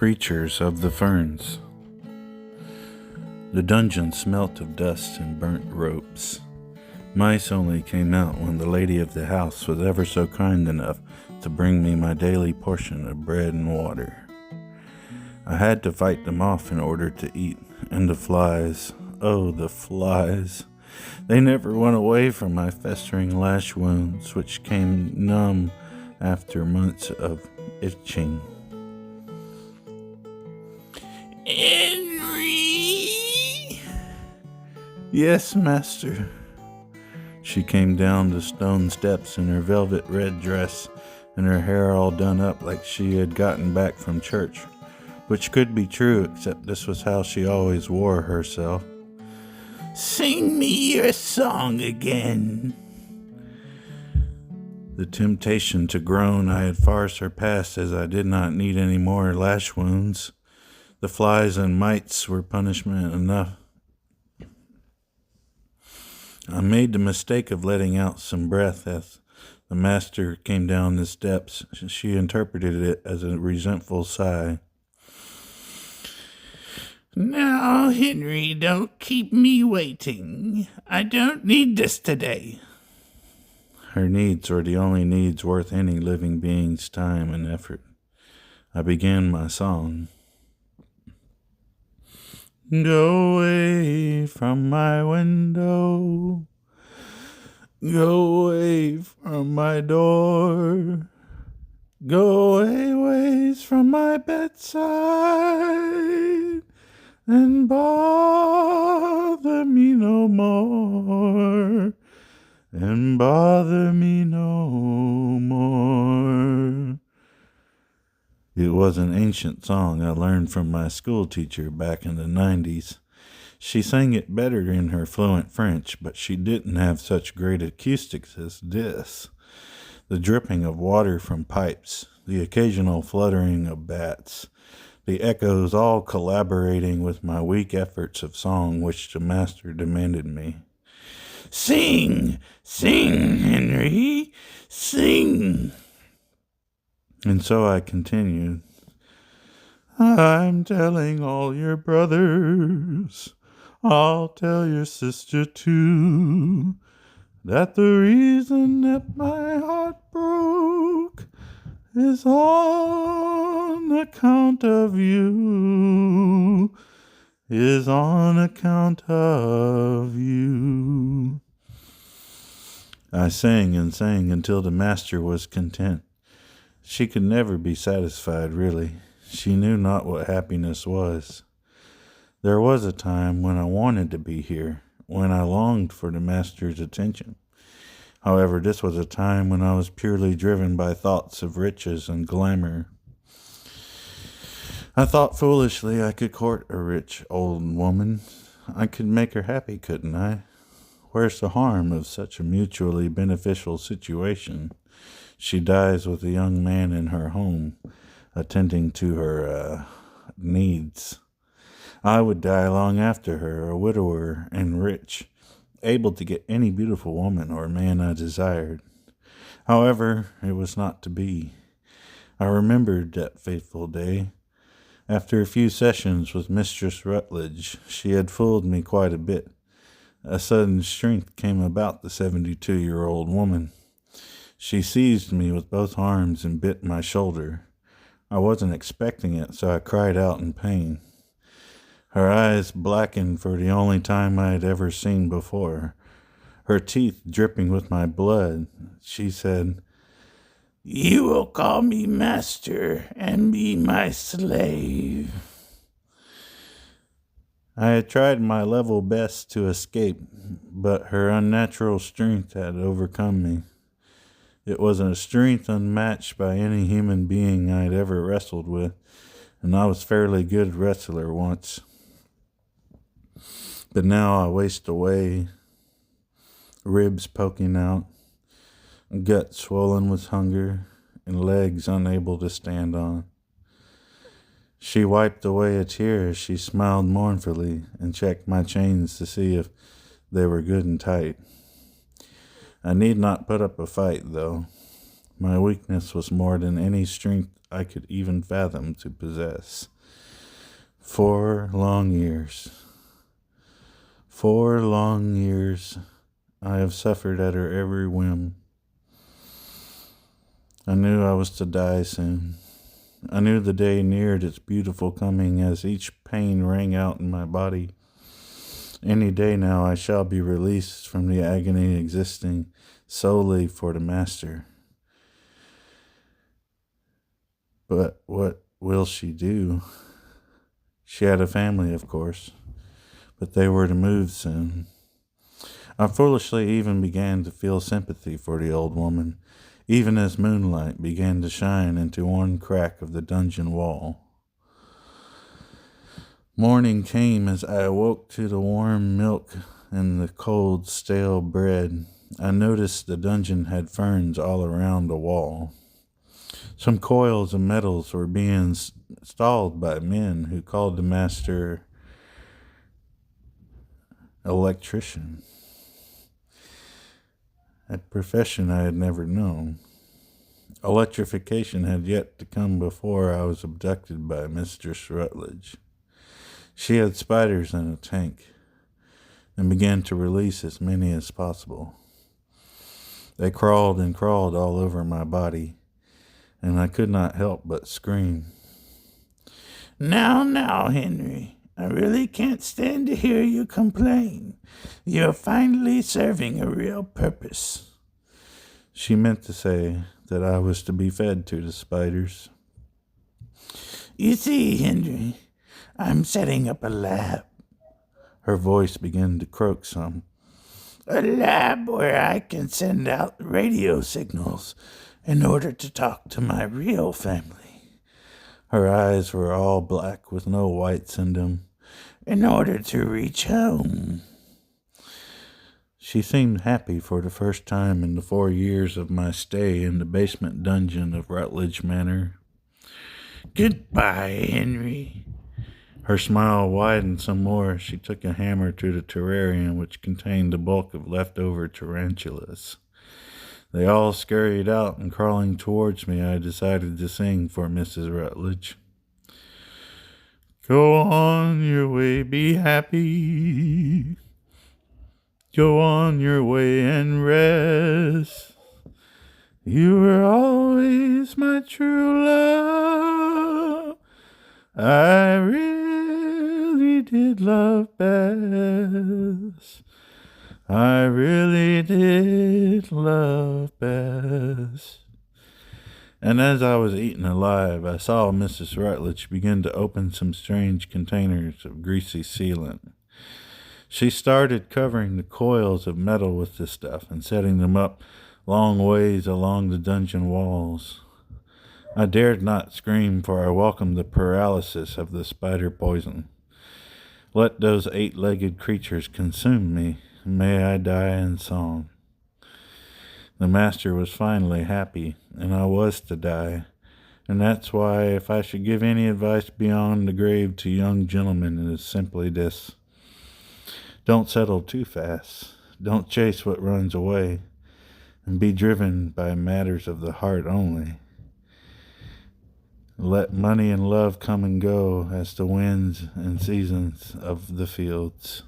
Creatures of the Ferns. The dungeon smelt of dust and burnt ropes. Mice only came out when the lady of the house was ever so kind enough to bring me my daily portion of bread and water. I had to fight them off in order to eat, and the flies, oh, the flies. They never went away from my festering lash wounds, which came numb after months of itching. Henry? Yes, master. She came down the stone steps in her velvet red dress and her hair all done up like she had gotten back from church, which could be true, except this was how she always wore herself. Sing me your song again. The temptation to groan I had far surpassed, as I did not need any more lash wounds. The flies and mites were punishment enough. I made the mistake of letting out some breath as the master came down the steps. She interpreted it as a resentful sigh. Now, Henry, don't keep me waiting. I don't need this today. Her needs were the only needs worth any living being's time and effort. I began my song. Go away from my window. Go away from my door. Go away ways from my bedside. And bother me no more. And bother me no more. It was an ancient song I learned from my school teacher back in the 90s. She sang it better in her fluent French, but she didn't have such great acoustics as this. The dripping of water from pipes, the occasional fluttering of bats, the echoes all collaborating with my weak efforts of song which the master demanded me. Sing, sing, Henry, sing. And so I continued. I'm telling all your brothers, I'll tell your sister too, that the reason that my heart broke is on account of you, is on account of you. I sang and sang until the master was content. She could never be satisfied, really. She knew not what happiness was. There was a time when I wanted to be here, when I longed for the master's attention. However, this was a time when I was purely driven by thoughts of riches and glamour. I thought foolishly I could court a rich old woman. I could make her happy, couldn't I? Where's the harm of such a mutually beneficial situation? She dies with a young man in her home, attending to her needs. I would die long after her, a widower and rich, able to get any beautiful woman or man I desired. However, it was not to be. I remembered that fateful day. After a few sessions with Mistress Rutledge, she had fooled me quite a bit. A sudden strength came about the 72-year-old woman. She seized me with both arms and bit my shoulder. I wasn't expecting it, so I cried out in pain. Her eyes blackened for the only time I had ever seen before. Her teeth dripping with my blood, she said, You will call me master and be my slave. I had tried my level best to escape, but her unnatural strength had overcome me. It was a strength unmatched by any human being I had ever wrestled with, and I was fairly good wrestler once. But now I waste away, ribs poking out, gut swollen with hunger, and legs unable to stand on. She wiped away a tear as she smiled mournfully and checked my chains to see if they were good and tight. I need not put up a fight, though. My weakness was more than any strength I could even fathom to possess. 4 long years. 4 long years I have suffered at her every whim. I knew I was to die soon. I knew the day neared its beautiful coming as each pain rang out in my body. Any day now I shall be released from the agony existing solely for the Master. But what will she do? She had a family, of course, but they were to move soon. I foolishly even began to feel sympathy for the old woman, even as moonlight began to shine into one crack of the dungeon wall. Morning came as I awoke to the warm milk and the cold, stale bread. I noticed the dungeon had ferns all around the wall. Some coils of metals were being installed by men who called the Master electrician, a profession I had never known. Electrification had yet to come before I was abducted by Mistress Rutledge. She had spiders in a tank and began to release as many as possible. They crawled and crawled all over my body, and I could not help but scream. Now, Henry, I really can't stand to hear you complain. You're finally serving a real purpose. She meant to say that I was to be fed to the spiders. You see, Henry, I'm setting up a lab. Her voice began to croak some. A lab where I can send out radio signals in order to talk to my real family. Her eyes were all black with no whites in them. In order to reach home. She seemed happy for the first time in the 4 years of my stay in the basement dungeon of Rutledge Manor. Goodbye, Henry. Her smile widened some more as she took a hammer to the terrarium which contained the bulk of leftover tarantulas. They all scurried out, and crawling towards me, I decided to sing for Mrs. Rutledge. Go on your way, be happy. Go on your way and rest. You were always my true love. I really did love Bess. I really did love Bess. And as I was eaten alive, I saw Mrs. Rutledge begin to open some strange containers of greasy sealant. She started covering the coils of metal with this stuff and setting them up long ways along the dungeon walls. I dared not scream, for I welcomed the paralysis of the spider poison. Let those 8-legged creatures consume me, and may I die in song. The Master was finally happy, and I was to die, and that's why, if I should give any advice beyond the grave to young gentlemen, it is simply this. Don't settle too fast. Don't chase what runs away, and be driven by matters of the heart only. Let money and love come and go as the winds and seasons of the fields.